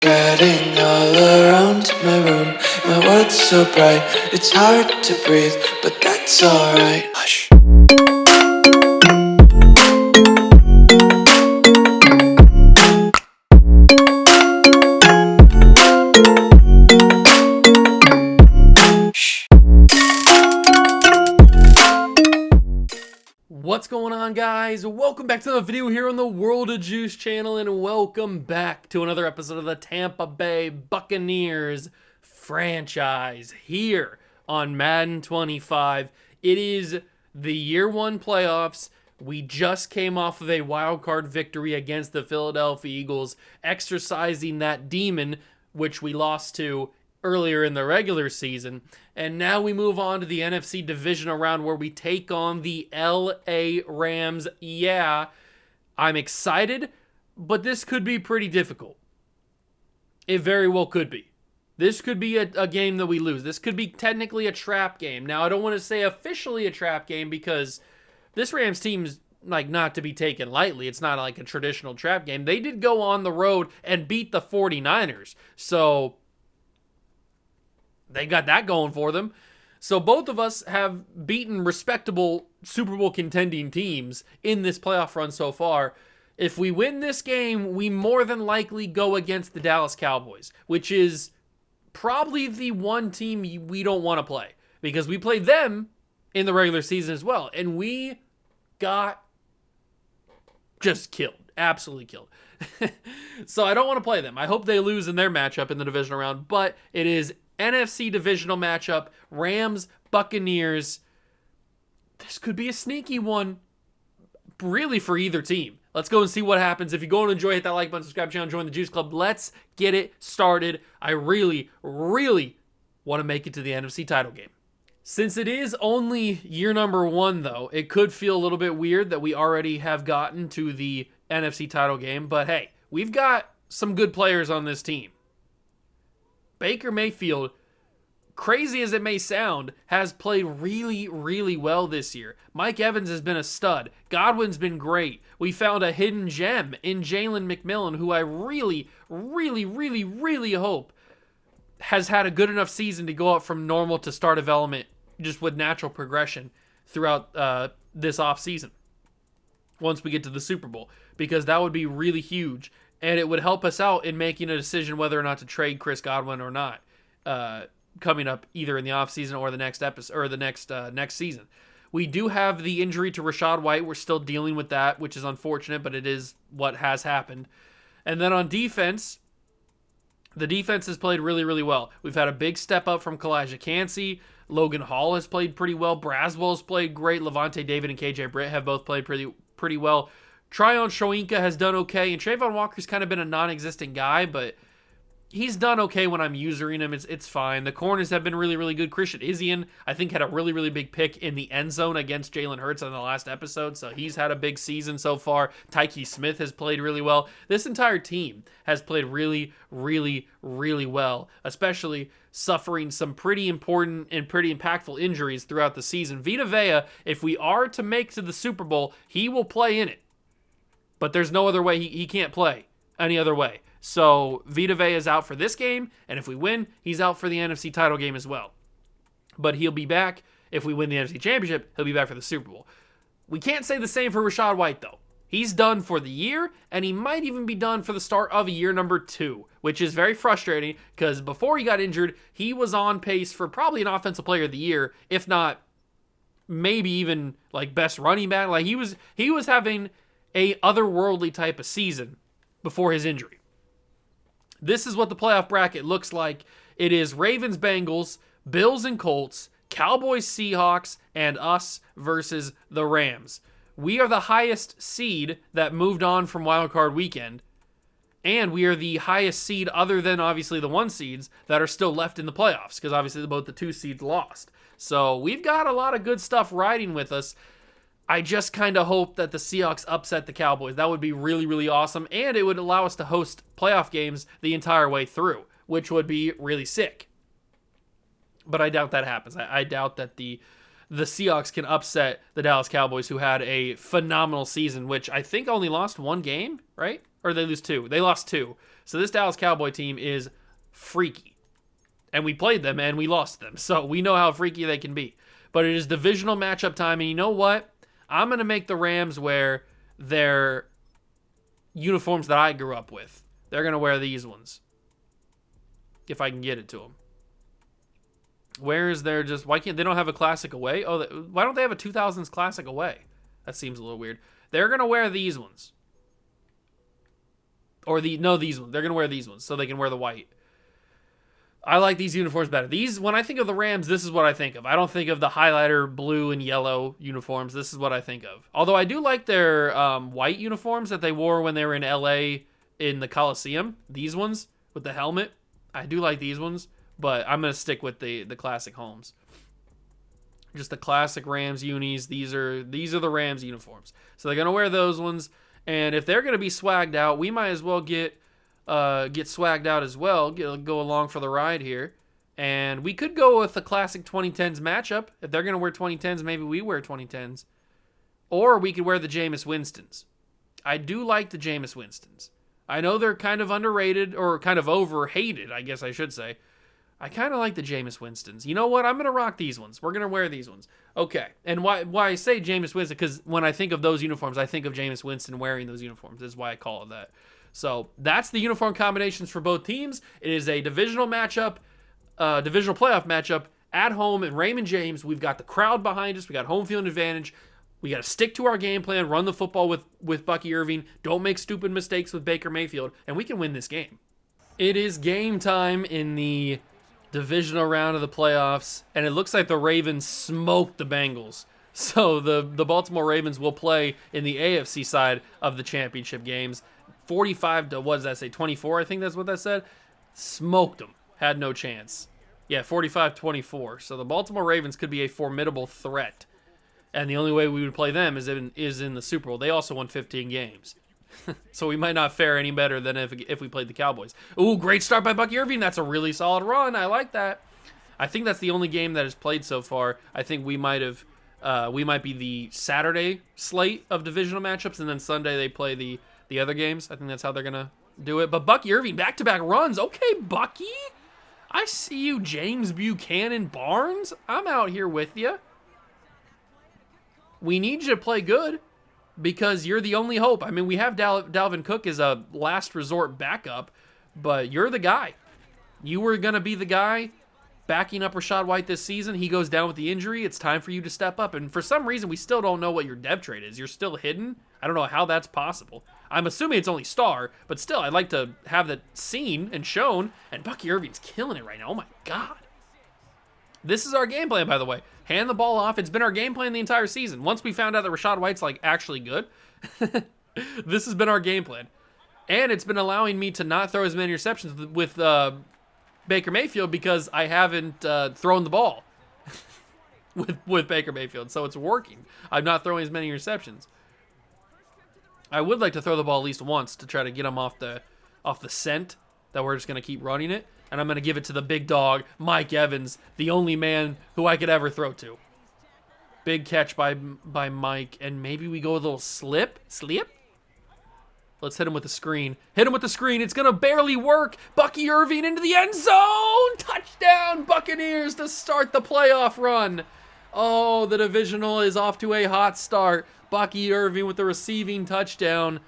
Getting all around my room, my world's so bright, it's hard to breathe, but that's alright. Hush. What's going on, guys? Welcome back to the video here on the World of Juice channel, and welcome back to another episode of the Tampa Bay Buccaneers franchise here on Madden 25. It is the year one playoffs. We just came off of a wild card victory against the Philadelphia Eagles, exercising that demon, which we lost to earlier in the regular season. And now we move on to the NFC Divisional round where we take on the LA Rams. Yeah, I'm excited, but this could be pretty difficult. It very well could be. This could be a game that we lose. This could be technically a trap game. Now, I don't want to say officially a trap game because this Rams team's like not to be taken lightly. It's not like a traditional trap game. They did go on the road and beat the 49ers. So they got that going for them. So both of us have beaten respectable Super Bowl contending teams in this playoff run so far. If we win this game, we more than likely go against the Dallas Cowboys, which is probably the one team we don't want to play because we played them in the regular season as well. And we got just killed. Absolutely killed. So I don't want to play them. I hope they lose in their matchup in the divisional round, but it is NFC divisional matchup, Rams, Buccaneers. This could be a sneaky one, really, for either team. Let's go and see what happens. If you go and enjoy, hit that like button, subscribe to the channel, join the Juice Club. Let's get it started. I really, really want to make it to the NFC title game. Since it is only year number one, though, it could feel a little bit weird that we already have gotten to the NFC title game. But hey, we've got some good players on this team. Baker Mayfield, crazy as it may sound, has played really, really well this year. Mike Evans has been a stud. Godwin's been great. We found a hidden gem in Jalen McMillan, who I really, really, really, really hope has had a good enough season to go up from normal to star development just with natural progression throughout this offseason once we get to the Super Bowl, because that would be really huge. And it would help us out in making a decision whether or not to trade Chris Godwin or not, coming up either in the offseason or the next episode or the next season. We do have the injury to Rachaad White. We're still dealing with that, which is unfortunate, but it is what has happened. And then on defense, the defense has played really, really well. We've had a big step up from Kalijah Cansey. Logan Hall has played pretty well. Braswell's played great. Levante David and KJ Britt have both played pretty well. Tryon Shoyinka has done okay, and Trayvon Walker's kind of been a non-existent guy, but he's done okay when I'm using him. It's fine. The corners have been really, really good. Christian Izien, I think, had a really, really big pick in the end zone against Jalen Hurts in the last episode, so he's had a big season so far. Tyke Smith has played really well. This entire team has played really, really, really well, especially suffering some pretty important and pretty impactful injuries throughout the season. Vita Vea, if we are to make to the Super Bowl, he will play in it. But there's no other way. He can't play any other way. So Vita Vea is out for this game, and if we win, he's out for the NFC title game as well. But he'll be back. If we win the NFC Championship, he'll be back for the Super Bowl. We can't say the same for Rachaad White, though. He's done for the year, and he might even be done for the start of year number 2, which is very frustrating because before he got injured, he was on pace for probably an Offensive Player of the Year, if not maybe even like best running back. Like he was having a otherworldly type of season before his injury. This is what the playoff bracket looks like. It is Ravens, Bengals, Bills and Colts, Cowboys, Seahawks, and us versus the Rams. We are the highest seed that moved on from Wild Card Weekend, and we are the highest seed other than obviously the 1 seeds that are still left in the playoffs because obviously both the 2 seeds lost. So we've got a lot of good stuff riding with us. I just kind of hope that the Seahawks upset the Cowboys. That would be really, really awesome, and it would allow us to host playoff games the entire way through, which would be really sick. But I doubt that happens. I doubt that the Seahawks can upset the Dallas Cowboys, who had a phenomenal season, which I think only lost 1 game, right? Or did they lose 2? They lost 2. So this Dallas Cowboy team is freaky. And we played them and we lost them. So we know how freaky they can be. But it is divisional matchup time. And you know what? I'm going to make the Rams wear their uniforms that I grew up with. They're going to wear these ones. If I can get it to them. Where is their just... Why can't... They don't have a classic away? Oh, why don't they have a 2000s classic away? That seems a little weird. They're going to wear these ones. Or these ones. They're going to wear these ones so they can wear the white. I like these uniforms better. These, when I think of the Rams, this is what I think of. I don't think of the highlighter blue and yellow uniforms. This is what I think of. Although I do like their white uniforms that they wore when they were in LA in the Coliseum. These ones with the helmet. I do like these ones, but I'm going to stick with the classic homes. Just the classic Rams unis. These are the Rams uniforms. So they're going to wear those ones. And if they're going to be swagged out, we might as well get swagged out as well, go along for the ride here. And we could go with the classic 2010s matchup. If they're going to wear 2010s, maybe we wear 2010s. Or we could wear the Jameis Winstons. I do like the Jameis Winstons. I know they're kind of underrated, or kind of overhated, I guess I should say. I kind of like the Jameis Winstons. You know what? I'm going to rock these ones. We're going to wear these ones. Okay. And why I say Jameis Winston, because when I think of those uniforms, I think of Jameis Winston wearing those uniforms. That's why I call it that. So that's the uniform combinations for both teams. It is a divisional matchup, divisional playoff matchup at home in Raymond James. We've got the crowd behind us. We got home field advantage. We got to stick to our game plan, run the football with Bucky Irving. Don't make stupid mistakes with Baker Mayfield, and we can win this game. It is game time in the divisional round of the playoffs, and it looks like the Ravens smoked the Bengals. So the Baltimore Ravens will play in the AFC side of the championship games. 45 to, what does that say, 24, I think that's what that said. Smoked them. Had no chance. Yeah, 45-24. So the Baltimore Ravens could be a formidable threat. And the only way we would play them is in the Super Bowl. They also won 15 games. So we might not fare any better than if we played the Cowboys. Ooh, great start by Bucky Irving. That's a really solid run. I like that. I think that's the only game that is played so far. I think we might be the Saturday slate of divisional matchups, and then Sunday they play the other games. I think that's how they're going to do it. But Bucky Irving, back-to-back runs. Okay, Bucky. I see you, James Buchanan Barnes. I'm out here with you. We need you to play good because you're the only hope. I mean, we have Dalvin Cook as a last resort backup, but you're the guy. You were going to be the guy backing up Rachaad White this season. He goes down with the injury. It's time for you to step up. And for some reason, we still don't know what your dev trade is. You're still hidden. I don't know how that's possible. I'm assuming it's only star, but still, I'd like to have that seen and shown. And Bucky Irving's killing it right now. Oh, my God. This is our game plan, by the way. Hand the ball off. It's been our game plan the entire season. Once we found out that Rachaad White's actually good, this has been our game plan. And it's been allowing me to not throw as many interceptions with Baker Mayfield because I haven't thrown the ball with Baker Mayfield. So it's working. I'm not throwing as many interceptions. I would like to throw the ball at least once to try to get him off the scent that we're just going to keep running it. And I'm going to give it to the big dog, Mike Evans, the only man who I could ever throw to. Big catch by Mike, and maybe we go a little slip. Let's hit him with the screen. It's going to barely work. Bucky Irving into the end zone. Touchdown, Buccaneers, to start the playoff run. Oh, the divisional is off to a hot start. Bucky Irving with the receiving touchdown.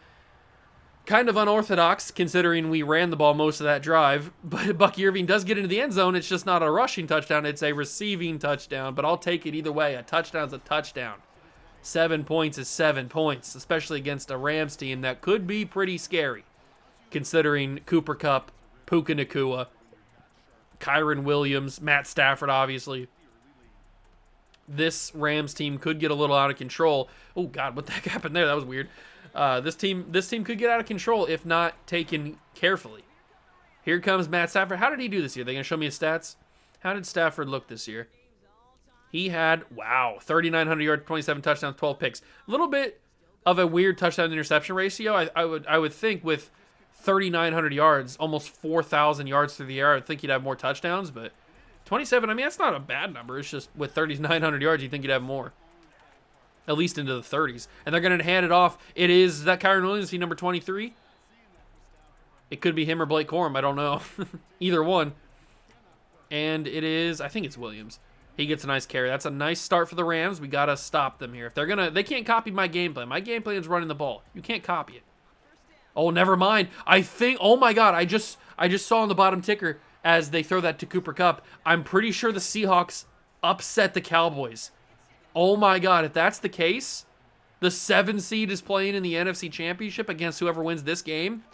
Kind of unorthodox, considering we ran the ball most of that drive. But Bucky Irving does get into the end zone. It's just not a rushing touchdown. It's a receiving touchdown. But I'll take it either way. A touchdown's a touchdown. 7 points is 7 points, especially against a Rams team that could be pretty scary, considering Cooper Kupp, Puka Nacua, Kyron Williams, Matt Stafford, obviously. This Rams team could get a little out of control. Oh, God, what the heck happened there? That was weird. This team could get out of control if not taken carefully. Here comes Matt Stafford. How did he do this year? They going to show me his stats? How did Stafford look this year? He had, 3,900 yards, 27 touchdowns, 12 picks. A little bit of a weird touchdown-interception ratio. I would think with 3,900 yards, almost 4,000 yards through the air, I would think he'd have more touchdowns. But 27, I mean, that's not a bad number. It's just with 3,900 yards, you'd think he'd have more. At least into the 30s. And they're going to hand it off. It is that Kyron Williams, he number 23? It could be him or Blake Corum. I don't know. Either one. And it is, I think it's Williams. He gets a nice carry. That's a nice start for the Rams. We got to stop them here. If they're going to, they can't copy my game plan. My game plan is running the ball. You can't copy it. Oh, never mind. I think, oh my God, I just saw on the bottom ticker as they throw that to Cooper Kupp. I'm pretty sure the Seahawks upset the Cowboys. Oh my God, if that's the case, the 7 seed is playing in the NFC Championship against whoever wins this game.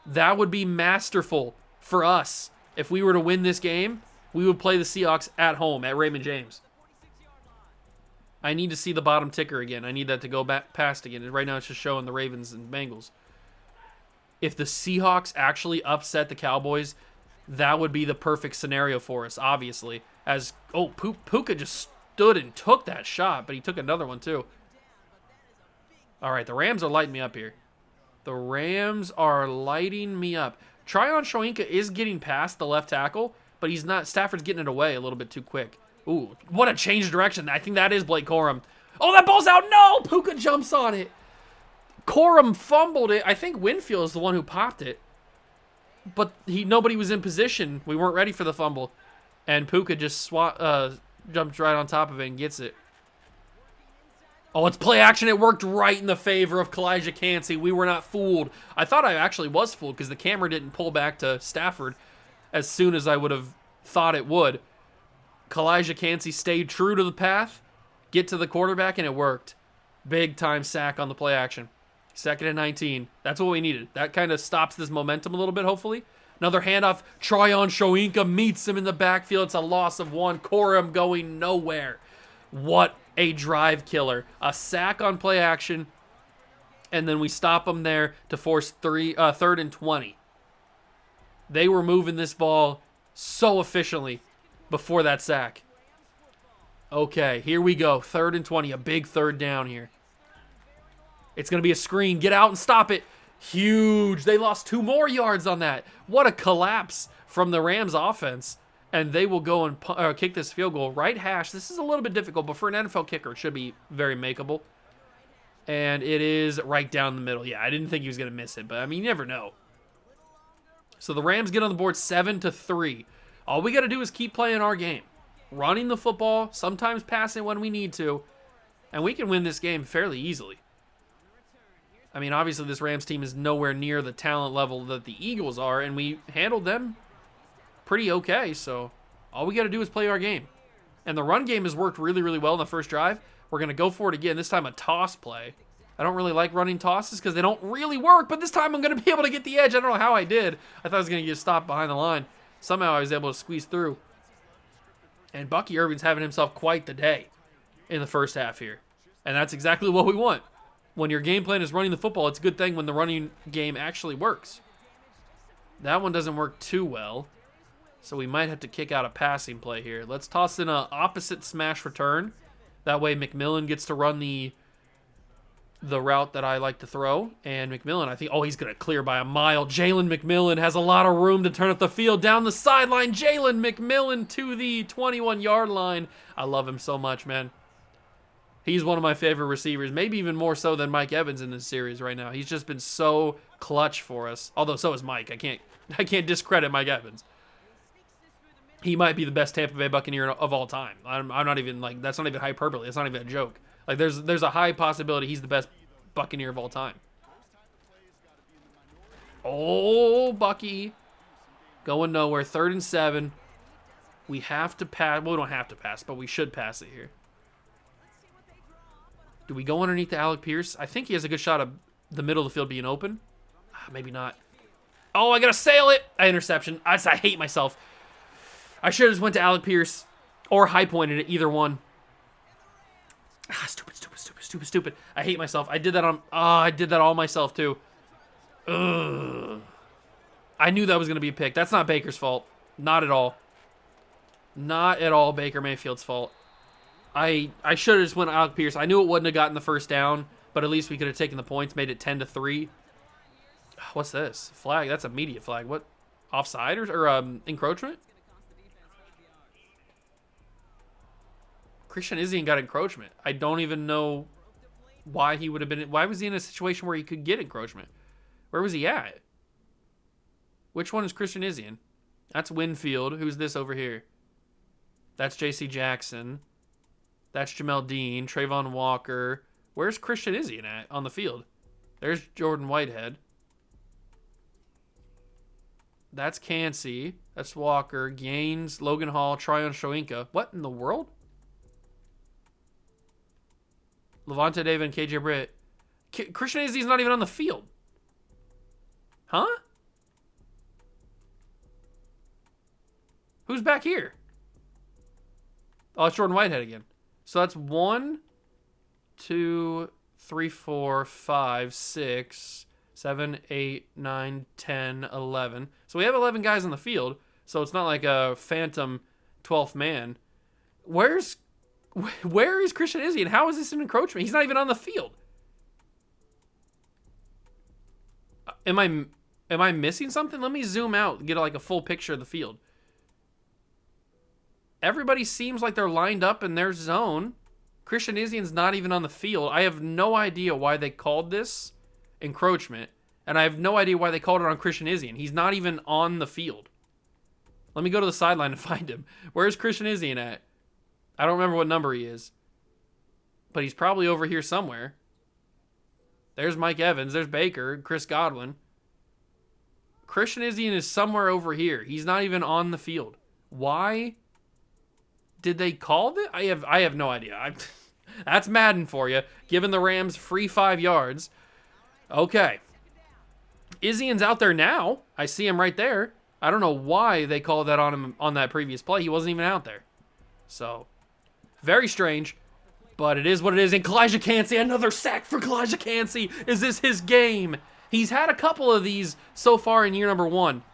That would be masterful for us. If we were to win this game, we would play the Seahawks at home at Raymond James. I need to see the bottom ticker again. I need that to go back past again. Right now it's just showing the Ravens and Bengals. If the Seahawks actually upset the Cowboys, that would be the perfect scenario for us, obviously. As, oh, Puka just stood and took that shot, but he took another one too. All right, the Rams are lighting me up here. The Rams are lighting me up. Tryon Shoyinka is getting past the left tackle, but he's not. Stafford's getting it away a little bit too quick. Ooh, what a change of direction. I think that is Blake Corum. Oh, that ball's out. No, Puka jumps on it. Corum fumbled it. I think Winfield is the one who popped it. But nobody was in position. We weren't ready for the fumble. And Puka just jumps right on top of it and gets it. Oh, it's play action. It worked right in the favor of Kalijah Cansey. We were not fooled. I thought I actually was fooled because the camera didn't pull back to Stafford as soon as I would have thought it would. Kalijah Cansey stayed true to the path, get to the quarterback, and it worked. Big time sack on the play action. 2nd and 19. That's what we needed. That kind of stops this momentum a little bit, hopefully. Another handoff. Tryon Shoyinka meets him in the backfield. It's a loss of 1. Corum going nowhere. What a drive killer. A sack on play action, and then we stop them there to force 3rd and 20. They were moving this ball so efficiently before that sack. Okay, here we go. 3rd and 20, a big 3rd down here. It's going to be a screen. Get out and stop it. Huge. They lost 2 more yards on that. What a collapse from the Rams offense. And they will go and kick this field goal. Right hash. This is a little bit difficult, but for an NFL kicker, it should be very makeable. And it is right down the middle. Yeah, I didn't think he was going to miss it, but I mean, you never know. So the Rams get on the board 7-3. All we got to do is keep playing our game. Running the football, sometimes passing when we need to, and we can win this game fairly easily. I mean, obviously this Rams team is nowhere near the talent level that the Eagles are, and we handled them pretty okay, so all we got to do is play our game. And the run game has worked really, really well in the first drive. We're going to go for it again, this time a toss play. I don't really like running tosses because they don't really work, but this time I'm going to be able to get the edge. I don't know how I did. I thought I was going to get stopped behind the line. Somehow I was able to squeeze through. And Bucky Irving's having himself quite the day in the first half here. And that's exactly what we want. When your game plan is running the football, it's a good thing when the running game actually works. That one doesn't work too well. So we might have to kick out a passing play here. Let's toss in an opposite smash return. That way McMillan gets to run the route that I like to throw. And McMillan, I think, oh, he's going to clear by a mile. Jalen McMillan has a lot of room to turn up the field down the sideline. Jalen McMillan to the 21-yard line. I love him so much, man. He's one of my favorite receivers, maybe even more so than Mike Evans in this series right now. He's just been so clutch for us. Although so is Mike. I can't discredit Mike Evans. He might be the best Tampa Bay Buccaneer of all time. I'm not even like, that's not even hyperbole. That's not even a joke. Like there's a high possibility he's the best Buccaneer of all time. Oh, Bucky. Going nowhere. 3rd and 7. We have to pass. Well, we don't have to pass, but we should pass it here. Do we go underneath to Alec Pierce? I think he has a good shot of the middle of the field being open. Maybe not. Oh, I got to sail it. Interception. I hate myself. I should have just went to Alec Pierce or high pointed it, either one. Stupid. I hate myself. I did that all myself too. Ugh. I knew that was going to be a pick. That's not Baker's fault. Not at all. Not at all Baker Mayfield's fault. I should have just went Alec Pierce. I knew it wouldn't have gotten the first down, but at least we could have taken the points, made it 10-3. What's this? Flag. That's a immediate flag. What? Offside or encroachment? Christian Izzy got encroachment. I don't even know why he would have been. Why was he in a situation where he could get encroachment? Where was he at? Which one is Christian Izien? That's Winfield. Who's this over here? That's J.C. Jackson. That's Jamel Dean. Trayvon Walker. Where's Christian Izien at on the field? There's Jordan Whitehead. That's Cansey. That's Walker. Gaines. Logan Hall. Tryon Shoyinka. What in the world? Levante David and KJ Britt. Christian Izien's not even on the field. Huh? Who's back here? Oh, it's Jordan Whitehead again. So that's 1, 2, 3, 4, 5, 6, 7, 8, 9, 10, 11. So we have 11 guys on the field. So it's not like a phantom 12th man. Where is Christian Izien? How is this an encroachment? He's not even on the field. Am I missing something? Let me zoom out and get like a full picture of the field. Everybody seems like they're lined up in their zone. Christian Izien's not even on the field. I have no idea why they called this encroachment, and I have no idea why they called it on Christian Izien. He's not even on the field. Let me go to the sideline and find him. Where's Christian Izien at? I don't remember what number he is, but he's probably over here somewhere. There's Mike Evans. There's Baker. Chris Godwin. Christian Izien is somewhere over here. He's not even on the field. Why did they call it? I have no idea. That's Madden for you. Giving the Rams free 5 yards. Okay. Izien's out there now. I see him right there. I don't know why they called that on him on that previous play. He wasn't even out there. So, very strange. But it is what it is. And Kalijah Cansey, another sack for Kalijah Cansey. Is this his game? He's had a couple of these so far in year number 1.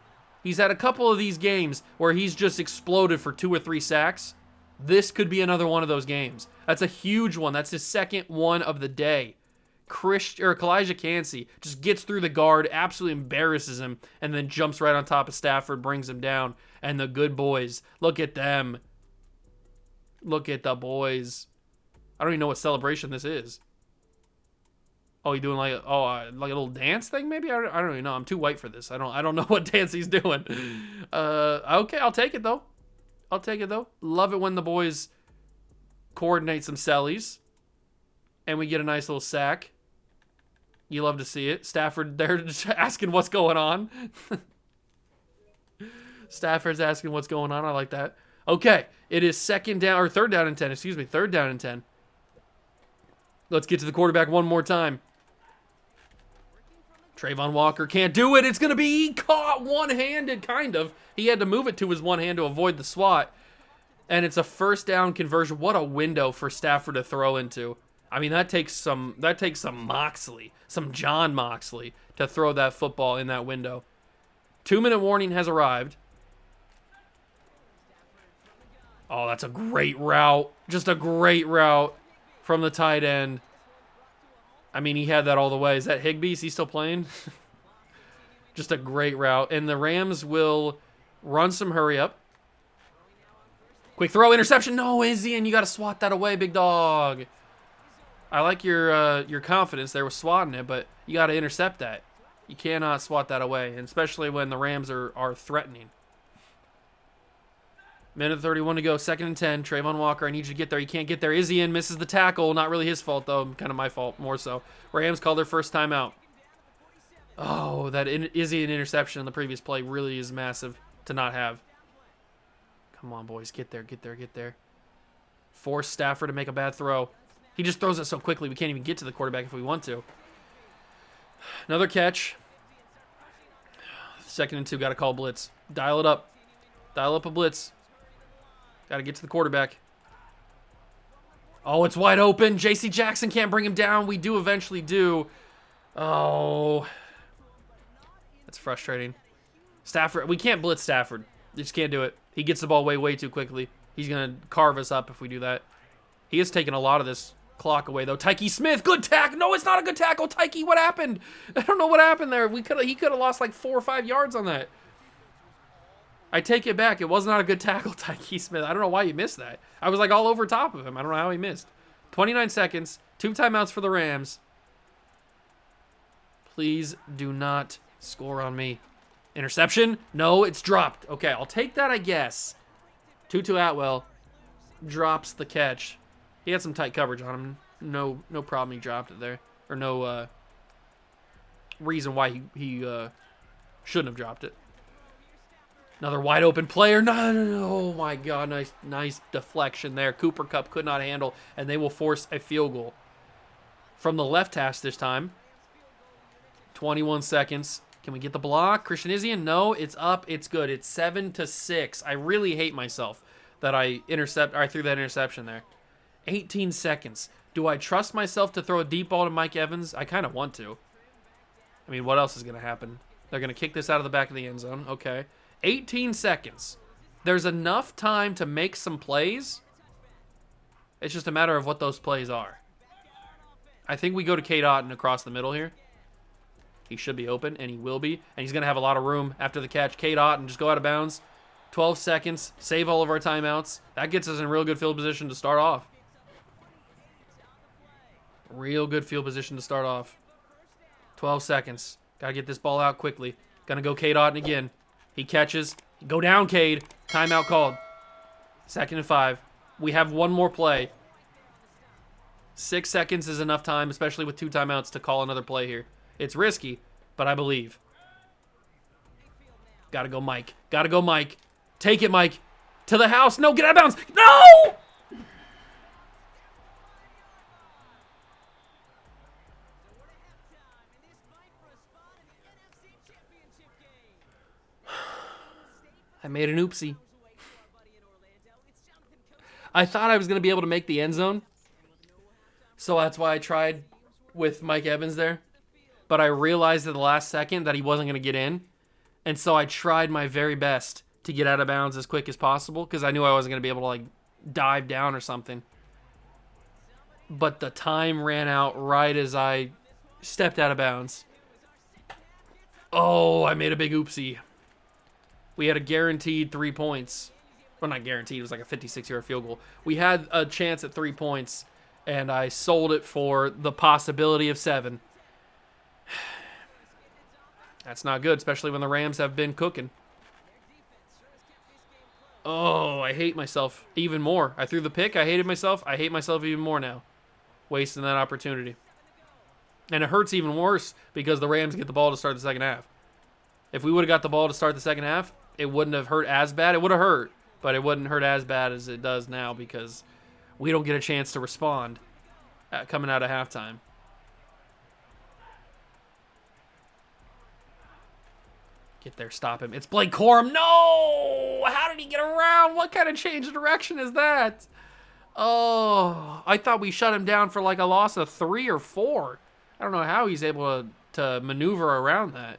He's had a couple of these games where he's just exploded for 2 or 3 sacks. This could be another one of those games. That's a huge one. That's his second one of the day. Kalijah Cansey just gets through the guard, absolutely embarrasses him, and then jumps right on top of Stafford, brings him down. And the good boys, look at them. Look at the boys. I don't even know what celebration this is. Oh, he doing like a little dance thing maybe? I don't even know. I'm too white for this. I don't know what dance he's doing. Okay, I'll take it though. Love it when the boys coordinate some sellies and we get a nice little sack. You love to see it. Stafford there just asking what's going on. Stafford's asking what's going on. I like that. Okay, it is third down and 10. Excuse me, 3rd down and 10. Let's get to the quarterback one more time. Trayvon Walker can't do it. It's going to be caught one-handed, kind of. He had to move it to his one hand to avoid the swat. And it's a 1st down conversion. What a window for Stafford to throw into. I mean, that takes some Moxley, some John Moxley, to throw that football in that window. 2-minute warning has arrived. Oh, that's a great route. Just a great route from the tight end. I mean, he had that all the way. Is that Higbee? Is he still playing? Just a great route. And the Rams will run some hurry up. Quick throw, interception. No, Izien, you got to swat that away, big dog. I like your confidence there with swatting it, but you got to intercept that. You cannot swat that away, and especially when the Rams are threatening. Minute 31 to go, 2nd and 10. Trayvon Walker, I need you to get there. You can't get there. Izien misses the tackle. Not really his fault, though. Kind of my fault, more so. Rams call their first timeout. Oh, that Izien interception in the previous play really is massive to not have. Come on, boys. Get there. Force Stafford to make a bad throw. He just throws it so quickly we can't even get to the quarterback if we want to. Another catch. 2nd and 2. Got to call blitz. Dial it up. Dial up a blitz. Got to get to the quarterback. Oh, it's wide open. J.C. Jackson can't bring him down. We do eventually do. Oh. That's frustrating. Stafford. We can't blitz Stafford. We just can't do it. He gets the ball way too quickly. He's going to carve us up if we do that. He has taken a lot of this clock away, though. Tyke Smith, good tackle. No, it's not a good tackle. Tyke, what happened? I don't know what happened there. He could have lost like 4 or 5 yards on that. I take it back. It was not a good tackle, Tyke Smith. I don't know why you missed that. I was like all over top of him. I don't know how he missed. 29 seconds. 2 timeouts for the Rams. Please do not score on me. Interception? No, it's dropped. Okay, I'll take that, I guess. Tutu Atwell drops the catch. He had some tight coverage on him. No problem he dropped it there. Or no reason why he shouldn't have dropped it. Another wide open player. No. Oh my God, nice deflection there. Cooper Kupp could not handle, and they will force a field goal. From the left hash this time. 21 seconds. Can we get the block? Christian Izzian? No, it's up. It's good. It's 7-6. I really hate myself that I threw that interception there. 18 seconds. Do I trust myself to throw a deep ball to Mike Evans? I kind of want to. I mean, what else is going to happen? They're going to kick this out of the back of the end zone. Okay. 18 seconds. There's enough time to make some plays. It's just a matter of what those plays are. I think we go to Cade Otton across the middle here. He should be open, and he will be. And he's going to have a lot of room after the catch. Cade Otton, just go out of bounds. 12 seconds. Save all of our timeouts. That gets us in real good field position to start off. Real good field position to start off. 12 seconds. Got to get this ball out quickly. Going to go Cade Otton again. He catches. Go down, Cade. Timeout called. 2nd and 5. We have one more play. 6 seconds is enough time, especially with 2 timeouts, to call another play here. It's risky, but I believe. Gotta go, Mike. Gotta go, Mike. Take it, Mike. To the house. No, get out of bounds. No! I made an oopsie. I thought I was going to be able to make the end zone. So that's why I tried with Mike Evans there. But I realized at the last second that he wasn't going to get in. And so I tried my very best to get out of bounds as quick as possible because I knew I wasn't going to be able to like dive down or something. But the time ran out right as I stepped out of bounds. Oh, I made a big oopsie. We had a guaranteed 3 points. Well, not guaranteed. It was like a 56-yard field goal. We had a chance at 3 points, and I sold it for the possibility of 7. That's not good, especially when the Rams have been cooking. Oh, I hate myself even more. I threw the pick. I hated myself. I hate myself even more now. Wasting that opportunity. And it hurts even worse because the Rams get the ball to start the second half. If we would have got the ball to start the second half, it wouldn't have hurt as bad. It would have hurt, but it wouldn't hurt as bad as it does now because we don't get a chance to respond coming out of halftime. Get there, stop him. It's Blake Corum. No! How did he get around? What kind of change of direction is that? Oh, I thought we shut him down for like a loss of 3 or 4. I don't know how he's able to maneuver around that.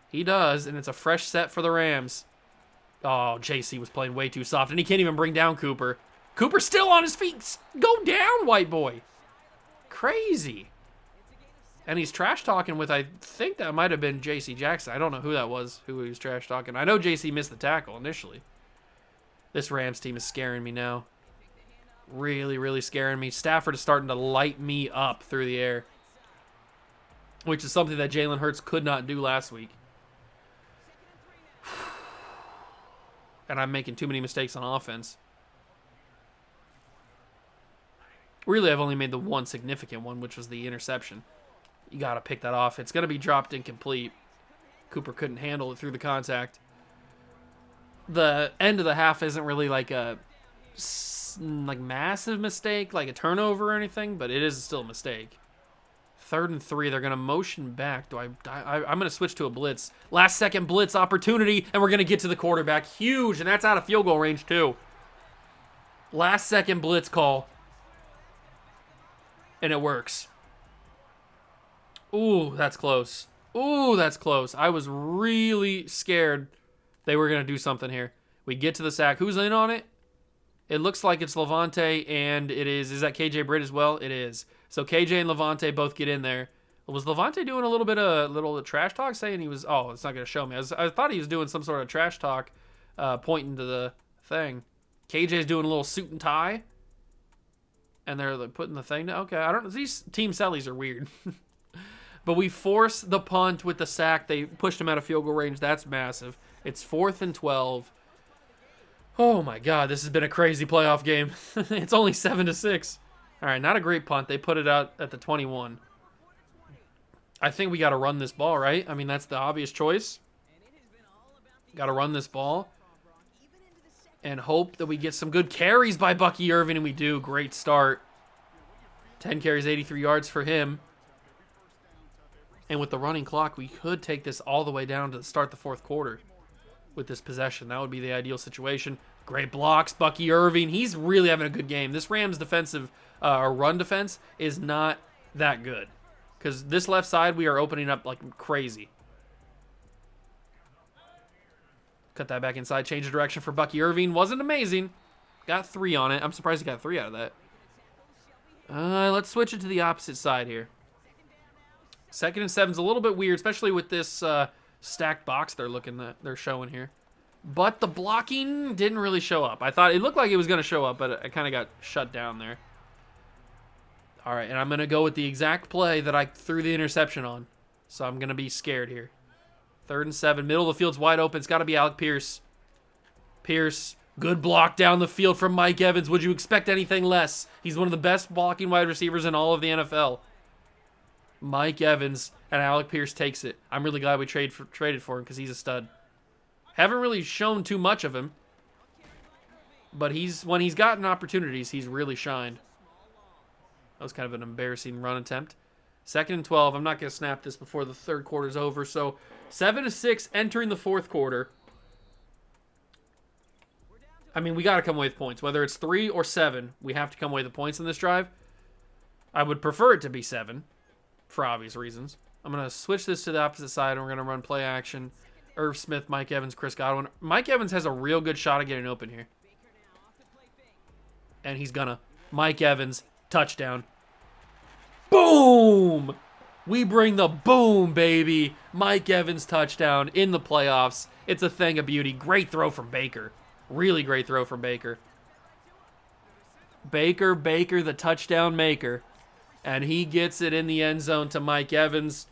He does, and it's a fresh set for the Rams. Oh, JC was playing way too soft, and he can't even bring down Cooper. Cooper's still on his feet. Go down, white boy. Crazy. And he's trash-talking with, I think that might have been JC Jackson. I don't know who that was, who he was trash-talking. I know JC missed the tackle initially. This Rams team is scaring me now. Really, really scaring me. Stafford is starting to light me up through the air, which is something that Jalen Hurts could not do last week. And I'm making too many mistakes on offense. Really, I've only made the one significant one, which was the interception. You got to pick that off. It's going to be dropped incomplete. Cooper couldn't handle it through the contact. The end of the half isn't really like a massive mistake, like a turnover or anything, but it is still a mistake. 3rd and 3. They're going to motion back. I'm going to switch to a blitz. Last second blitz opportunity, and we're going to get to the quarterback. Huge, and that's out of field goal range too. Last second blitz call. And it works. Ooh, that's close. Ooh, that's close. I was really scared they were going to do something here. We get to the sack. Who's in on it? It looks like it's Levante, and it is that KJ Britt as well? It is. So KJ and Levante both get in there. Was Levante doing a little bit of trash talk, saying he was, oh, it's not going to show me. I thought he was doing some sort of trash talk, pointing to the thing. KJ's doing a little suit and tie, and they're putting the thing down. Okay, I don't know. These team sellies are weird. But we force the punt with the sack. They pushed him out of field goal range. That's massive. It's 4th and 12. Oh my God, this has been a crazy playoff game. It's only 7-6. All right, not a great punt. They put it out at the 21. I think we got to run this ball, right? I mean, that's the obvious choice. Got to run this ball and hope that we get some good carries by Bucky Irving, and we do. Great start. 10 carries, 83 yards for him. And with the running clock, we could take this all the way down to start the 4th quarter with this possession. That would be the ideal situation. Great blocks, Bucky Irving. He's really having a good game. This Rams defensive or run defense is not that good because this left side we are opening up like crazy. Cut that back inside. Change of direction for Bucky Irving. Wasn't amazing. Got 3 on it. I'm surprised he got 3 out of that. Let's switch it to the opposite side here. 2nd and 7's a little bit weird, especially with this stacked box they're showing here. But the blocking didn't really show up. I thought it looked like it was going to show up, but it kind of got shut down there. All right, and I'm going to go with the exact play that I threw the interception on. So I'm going to be scared here. 3rd and 7. Middle of the field's wide open. It's got to be Alec Pierce. Pierce, good block down the field from Mike Evans. Would you expect anything less? He's one of the best blocking wide receivers in all of the NFL. Mike Evans and Alec Pierce takes it. I'm really glad we traded for him because he's a stud. Haven't really shown too much of him. But when he's gotten opportunities, he's really shined. That was kind of an embarrassing run attempt. 2nd and 12. I'm not going to snap this before the 3rd quarter's over. So 7-6 entering the 4th quarter. I mean, we got to come away with points. Whether it's 3 or 7, we have to come away with points in this drive. I would prefer it to be 7 for obvious reasons. I'm going to switch this to the opposite side, and we're going to run play action. Irv Smith, Mike Evans, Chris Godwin. Mike Evans has a real good shot at getting open here. And he's going to. Mike Evans, touchdown. Boom! We bring the boom, baby. Mike Evans touchdown in the playoffs. It's a thing of beauty. Great throw from Baker. Really great throw from Baker. Baker, the touchdown maker. And he gets it in the end zone to Mike Evans.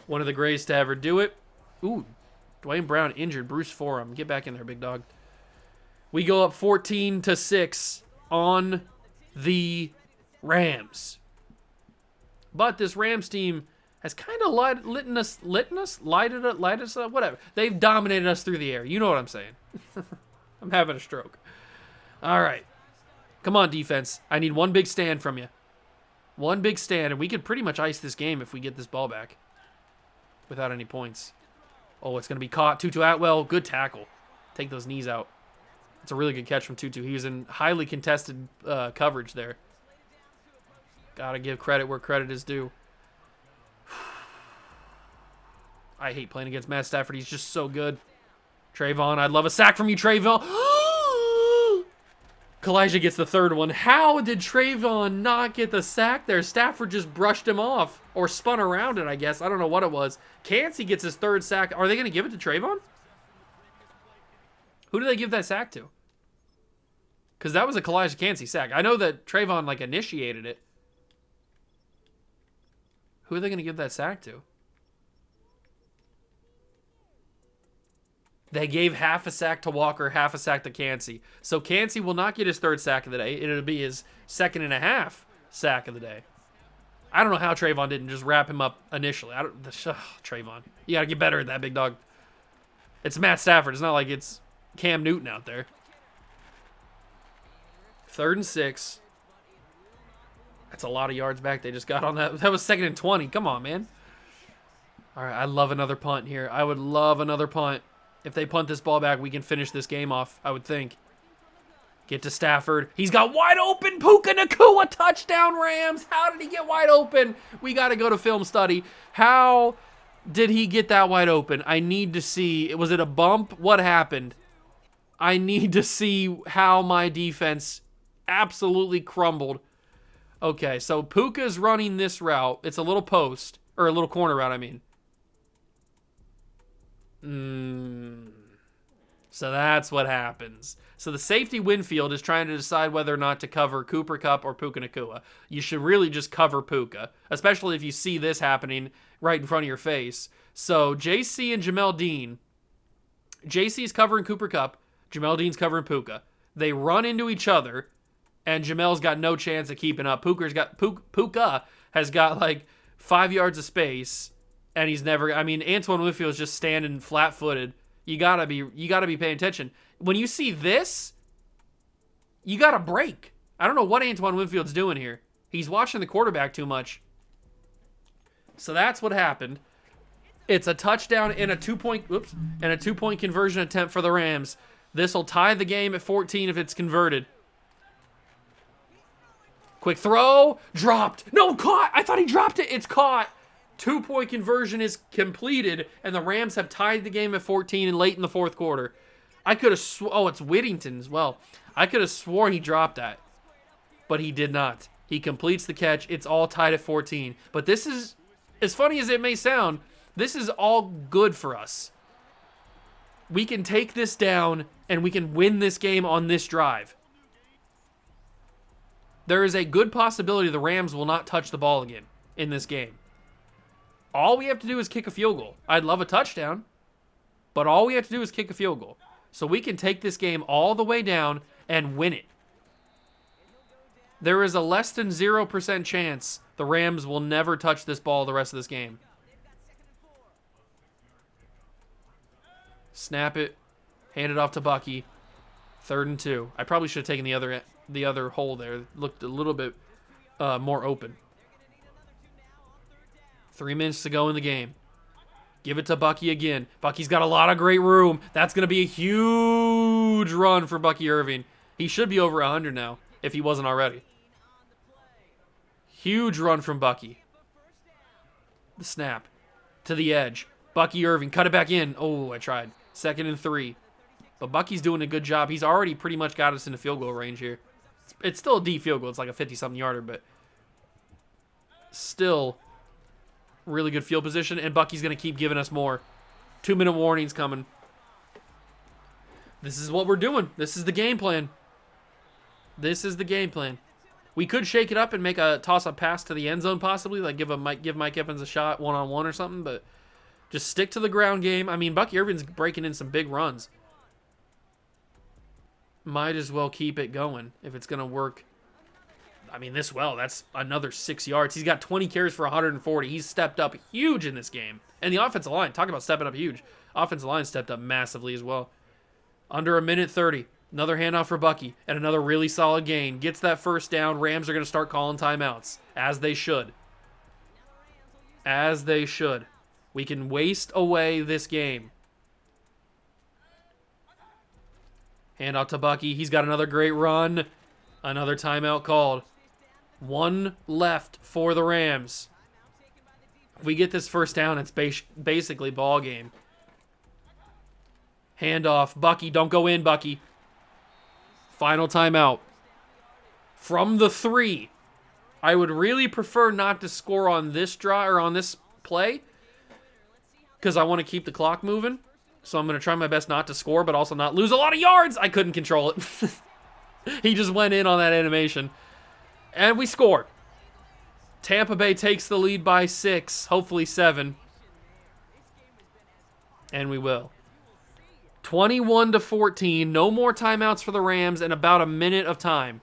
One of the greatest to ever do it. Ooh, Dwayne Brown injured. Bruce Forum. Get back in there, big dog. We go up 14-6 on the Rams. But this Rams team has kind of lighted us up, whatever. They've dominated us through the air. You know what I'm saying. I'm having a stroke. All right. Come on, defense. I need one big stand from you. One big stand, and we could pretty much ice this game if we get this ball back without any points. Oh, it's going to be caught. Tutu Atwell, good tackle. Take those knees out. It's a really good catch from Tutu. He was in highly contested coverage there. Got to give credit where credit is due. I hate playing against Matt Stafford. He's just so good. Trayvon, I'd love a sack from you, Trayvon. Kalijah gets the 3rd one. How did Trayvon not get the sack there? Stafford just brushed him off or spun around it, I guess. I don't know what it was. Cansey gets his 3rd sack. Are they going to give it to Trayvon? Who do they give that sack to? Because that was a Kalijah Cansey sack. I know that Trayvon, initiated it. Who are they going to give that sack to? They gave half a sack to Walker, half a sack to Cansey. So Cansey will not get his 3rd sack of the day. It'll be his 2nd and a half sack of the day. I don't know how Trayvon didn't just wrap him up initially. Trayvon. You got to get better at that, big dog. It's Matt Stafford. It's not like it's Cam Newton out there. 3rd and 6. That's a lot of yards back they just got on that. That was 2nd and 20. Come on, man. All right, I love another punt here. I would love another punt. If they punt this ball back, we can finish this game off, I would think. Get to Stafford. He's got wide open. Puka Nacua, touchdown Rams. How did he get wide open? We got to go to film study. How did he get that wide open? I need to see. Was it a bump? What happened? I need to see how my defense absolutely crumbled. Okay, so Puka's running this route. It's a little post, or a little corner route, I mean. So that's what happens. So the safety Winfield is trying to decide whether or not to cover Cooper Kupp or Puka Nacua. You should really just cover Puka, especially if you see this happening right in front of your face. So JC and Jamel Dean. JC's covering Cooper Kupp. Jamel Dean's covering Puka. They run into each other, and Jamel's got no chance of keeping up. Puka has got like 5 yards of space, and he's never. I mean, Antoine Winfield's just standing flat-footed. You gotta be paying attention. When you see this, you gotta break. I don't know what Antoine Winfield's doing here. He's watching the quarterback too much. So that's what happened. It's a touchdown and a two-point conversion attempt for the Rams. This will tie the game at 14 if it's converted. Quick throw, dropped. No, caught. I thought he dropped it. It's caught. 2-point conversion is completed, and the Rams have tied the game at 14 and late in the fourth quarter. I could have oh, it's Whittington as well. I could have sworn he dropped that, but he did not. He completes the catch. It's all tied at 14. But this is, as funny as it may sound, this is all good for us. We can take this down, and we can win this game on this drive. There is a good possibility the Rams will not touch the ball again in this game. All we have to do is kick a field goal. I'd love a touchdown, but all we have to do is kick a field goal. So we can take this game all the way down and win it. There is a less than 0% chance the Rams will never touch this ball the rest of this game. Snap it. Hand it off to Bucky. 3rd and 2. I probably should have taken the other hole there. It looked a little bit more open. 3 minutes to go in the game. Give it to Bucky again. Bucky's got a lot of great room. That's going to be a huge run for Bucky Irving. He should be over 100 now, if he wasn't already. Huge run from Bucky. The snap. To the edge. Bucky Irving. Cut it back in. Oh, I tried. 2nd and 3. But Bucky's doing a good job. He's already pretty much got us into field goal range here. It's still a deep field goal. It's like a 50-something yarder, but still really good field position, and Bucky's going to keep giving us more. 2-minute warnings coming. This is what we're doing. This is the game plan. This is the game plan. We could shake it up and make a toss-up pass to the end zone possibly, like give Mike Evans a shot one-on-one or something, but just stick to the ground game. I mean, Bucky Irvin's breaking in some big runs. Might as well keep it going if it's going to work. I mean, that's another 6 yards. He's got 20 carries for 140. He's stepped up huge in this game. And the offensive line, talk about stepping up huge. Offensive line stepped up massively as well. Under 1:30. Another handoff for Bucky. And another really solid gain. Gets that first down. Rams are going to start calling timeouts. As they should. As they should. We can waste away this game. Hand out to Bucky. He's got another great run. Another timeout called. 1 left for the Rams. If we get this first down, it's basically ball game. Handoff. Bucky, don't go in, Bucky. Final timeout. From the 3. I would really prefer not to score on this drive or on this play because I want to keep the clock moving. So I'm going to try my best not to score, but also not lose a lot of yards. I couldn't control it. He just went in on that animation. And we scored. Tampa Bay takes the lead by 6, hopefully 7. And we will. 21-14. No more timeouts for the Rams in about a minute of time.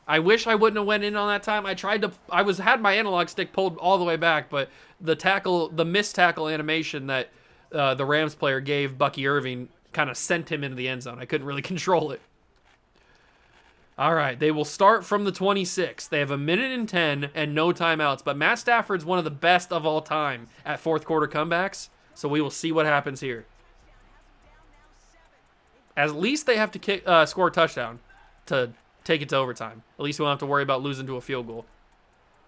I wish I wouldn't have went in on that time. Had my analog stick pulled all the way back, but the missed tackle animation that the Rams player gave Bucky Irving kind of sent him into the end zone. I couldn't really control it. All right, they will start from the 26. They have 1:10 and no timeouts, but Matt Stafford's one of the best of all time at fourth quarter comebacks, so we will see what happens here. At least they have to score a touchdown to take it to overtime. At least we don't have to worry about losing to a field goal.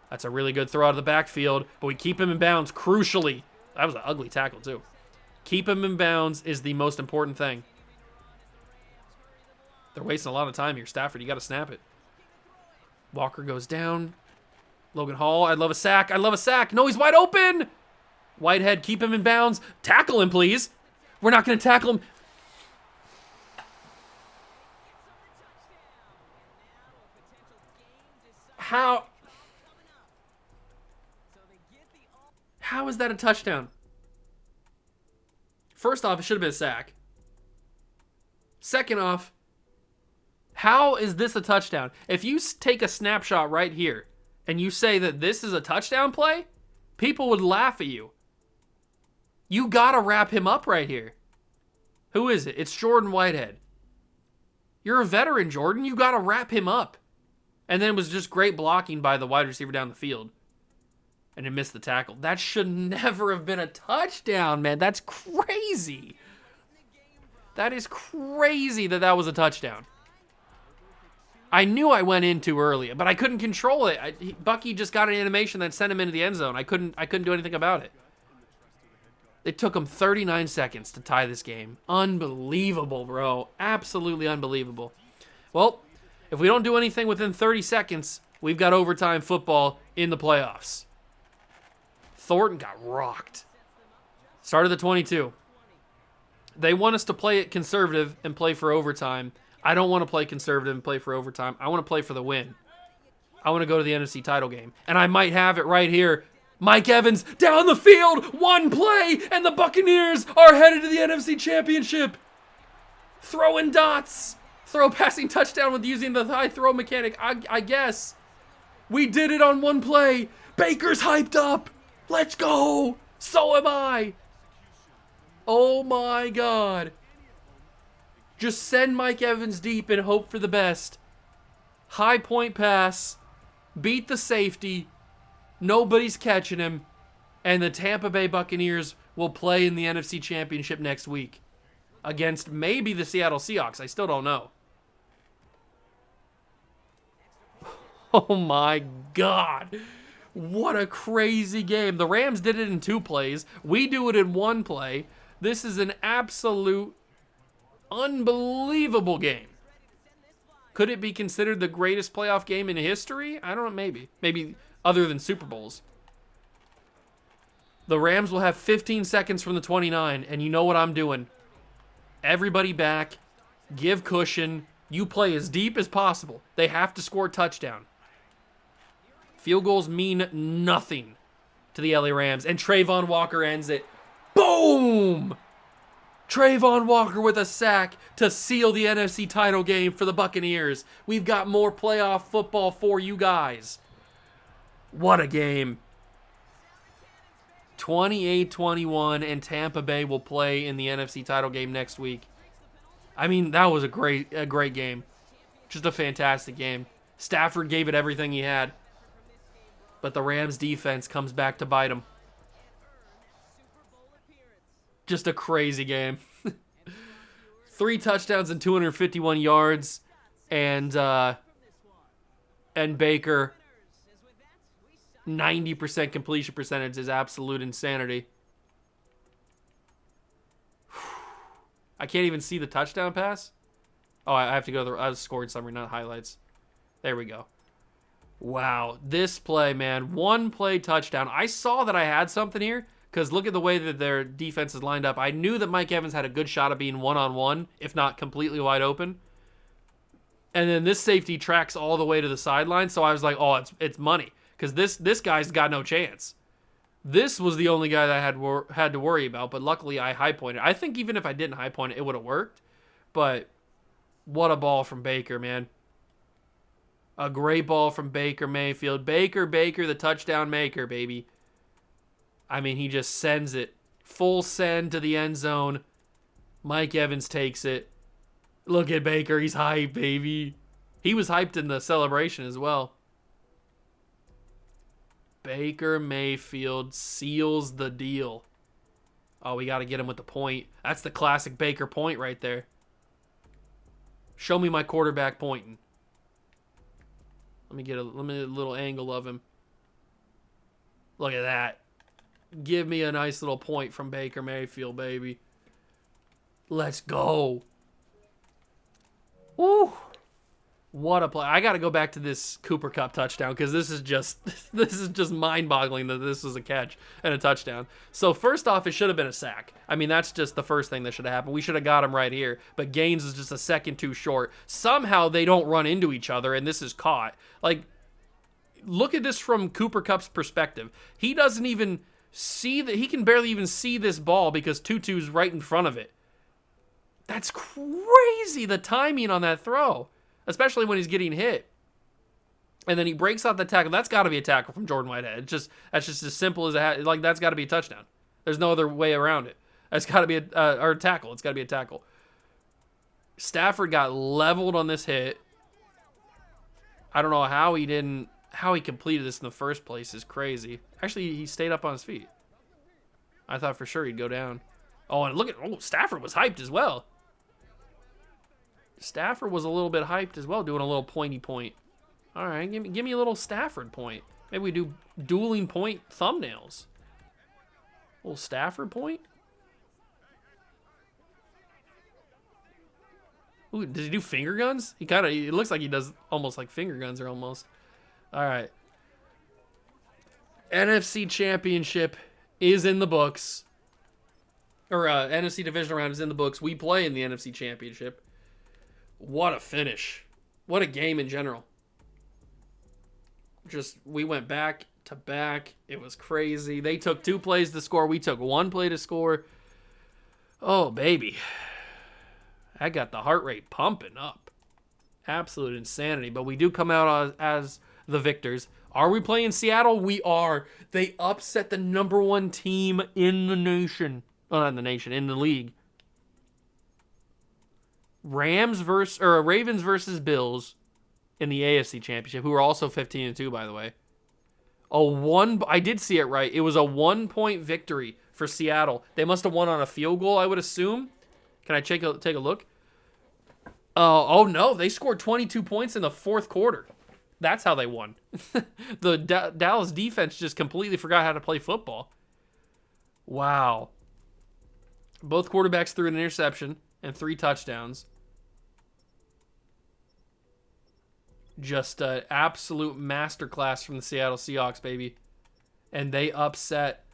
That's a really good throw out of the backfield, but we keep him in bounds crucially. That was an ugly tackle, too. Keep him in bounds is the most important thing. They're wasting a lot of time here. Stafford, you got to snap it. Walker goes down. Logan Hall, I'd love a sack. I'd love a sack. No, he's wide open. Whitehead, keep him in bounds. Tackle him, please. We're not going to tackle him. How is that a touchdown? First off, it should have been a sack. Second off, how is this a touchdown? If you take a snapshot right here and you say that this is a touchdown play, people would laugh at you. You gotta wrap him up right here. Who is it? It's Jordan Whitehead. You're a veteran, Jordan. You gotta wrap him up. And then it was just great blocking by the wide receiver down the field. And it missed the tackle. That should never have been a touchdown, man. That's crazy. That is crazy that that was a touchdown. I knew I went in too early, but I couldn't control it. Bucky just got an animation that sent him into the end zone. I couldn't do anything about it. It took him 39 seconds to tie this game. Unbelievable, bro. Absolutely unbelievable. Well, if we don't do anything within 30 seconds, we've got overtime football in the playoffs. Thornton got rocked. Start of the 22. They want us to play it conservative and play for overtime. I don't want to play conservative and play for overtime. I want to play for the win. I want to go to the NFC title game. And I might have it right here. Mike Evans down the field, one play, and the Buccaneers are headed to the NFC Championship. Throwing dots. Throw passing touchdown with using the high throw mechanic, I guess. We did it on one play. Baker's hyped up. Let's go. So am I. Oh my God. Just send Mike Evans deep and hope for the best. High point pass. Beat the safety. Nobody's catching him. And the Tampa Bay Buccaneers will play in the NFC Championship next week. Against maybe the Seattle Seahawks. I still don't know. Oh my God. What a crazy game. The Rams did it in 2 plays. We do it in 1 play. This is an absolute unbelievable game. Could it be considered the greatest playoff game in history? I don't know, maybe. Maybe other than Super Bowls. The Rams will have 15 seconds from the 29, and you know what I'm doing. Everybody back. Give cushion. You play as deep as possible. They have to score a touchdown. Field goals mean nothing to the LA Rams, and Trayvon Walker ends it. Boom! Trayvon Walker with a sack to seal the NFC title game for the Buccaneers. We've got more playoff football for you guys. What a game. 28-21, and Tampa Bay will play in the NFC title game next week. I mean, that was a great game. Just a fantastic game. Stafford gave it everything he had. But the Rams defense comes back to bite them. Just a crazy game. 3 touchdowns and 251 yards. And Baker, 90% completion percentage is absolute insanity. I can't even see the touchdown pass. Oh, I have to go to I was scored summary, not highlights. There we go. Wow, this play, man. 1 play touchdown. I saw that I had something here because look at the way that their defense is lined up. I knew that Mike Evans had a good shot of being one-on-one, if not completely wide open. And then this safety tracks all the way to the sideline, so I was like, oh, it's money because this guy's got no chance. This was the only guy that I had to worry about, but luckily I high-pointed. I think even if I didn't high-point it, it would have worked. But what a ball from Baker, man. A great ball from Baker Mayfield. Baker, the touchdown maker, baby. I mean, he just sends it. Full send to the end zone. Mike Evans takes it. Look at Baker. He's hyped, baby. He was hyped in the celebration as well. Baker Mayfield seals the deal. Oh, we got to get him with the point. That's the classic Baker point right there. Show me my quarterback pointing. Let me get a little angle of him. Look at that. Give me a nice little point from Baker Mayfield, baby. Let's go. Woo. What a play. I got to go back to this Cooper Kupp touchdown because this is just mind-boggling that this was a catch and a touchdown. So first off, it should have been a sack. I mean, that's just the first thing that should have happened. We should have got him right here, but Gaines is just a second too short. Somehow they don't run into each other, and this is caught. Like, look at this from Cooper Kupp's perspective. He doesn't even see that. He can barely even see this ball because Tutu's right in front of it. That's crazy, the timing on that throw, especially when he's getting hit. And then he breaks out the tackle. That's got to be a tackle from Jordan Whitehead. That's just as simple as that. Like, that's got to be a touchdown. There's no other way around it. That's got to be a tackle. It's got to be a tackle. Stafford got leveled on this hit. I don't know how he completed this in the first place is crazy. Actually, he stayed up on his feet. I thought for sure he'd go down. Oh, and Stafford was hyped as well. Stafford was a little bit hyped as well, doing a little pointy point. All right, give me a little Stafford point. Maybe we do dueling point thumbnails. A little Stafford point. Ooh, does he do finger guns? It looks like he does almost like finger guns or almost. All right. NFC Championship is in the books. Or NFC Divisional round is in the books. We play in the NFC Championship. What a finish. What a game in general. We went back to back. It was crazy. They took 2 plays to score. We took 1 play to score. Oh, baby. I got the heart rate pumping up. Absolute insanity. But we do come out as the victors. Are we playing Seattle? We are. They upset the #1 team in the nation. Well, not in the nation, in the league. Ravens versus Bills in the AFC Championship, who are also 15-2, by the way. I did see it right. It was a 1-point victory for Seattle. They must have won on a field goal, I would assume. Can I take a look? Oh no, they scored 22 points in the 4th quarter. That's how they won. The Dallas defense just completely forgot how to play football. Wow. Both quarterbacks threw an interception and 3 touchdowns. Just an absolute masterclass from the Seattle Seahawks, baby. And they upset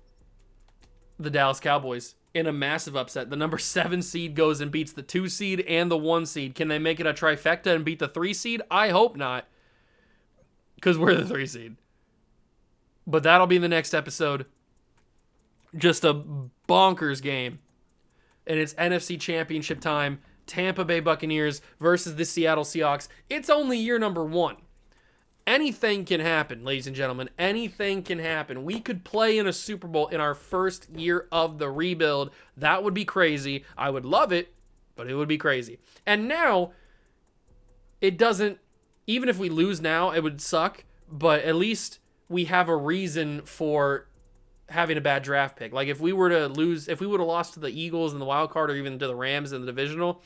the Dallas Cowboys in a massive upset. The #7 seed goes and beats the 2 seed and the 1 seed. Can they make it a trifecta and beat the 3 seed? I hope not, because we're the 3 seed. But that'll be in the next episode. Just a bonkers game. And it's NFC Championship time. Tampa Bay Buccaneers versus the Seattle Seahawks. It's only year #1. Anything can happen, ladies and gentlemen. Anything can happen. We could play in a Super Bowl in our first year of the rebuild. That would be crazy. I would love it, but it would be crazy. And now, it doesn't, even if we lose now, it would suck, but at least we have a reason for having a bad draft pick. Like, if we were to lose, if we would have lost to the Eagles in the wild card or even to the Rams in the divisional,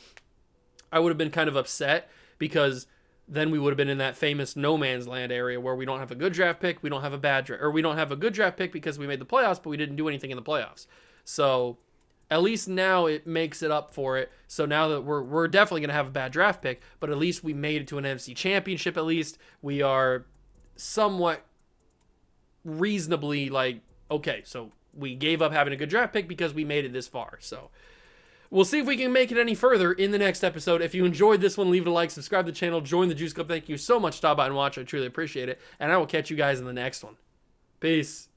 I would have been kind of upset, because then we would have been in that famous no man's land area where we don't have a good draft pick, we don't have a bad draft, or we don't have a good draft pick because we made the playoffs, but we didn't do anything in the playoffs. So at least now it makes it up for it. So now that we're definitely going to have a bad draft pick, but at least we made it to an NFC Championship. At least we are somewhat reasonably okay, so we gave up having a good draft pick because we made it this far. So we'll see if we can make it any further in the next episode. If you enjoyed this one, leave it a like, subscribe to the channel, join the Juice Club. Thank you so much. Stop by and watch. I truly appreciate it. And I will catch you guys in the next one. Peace.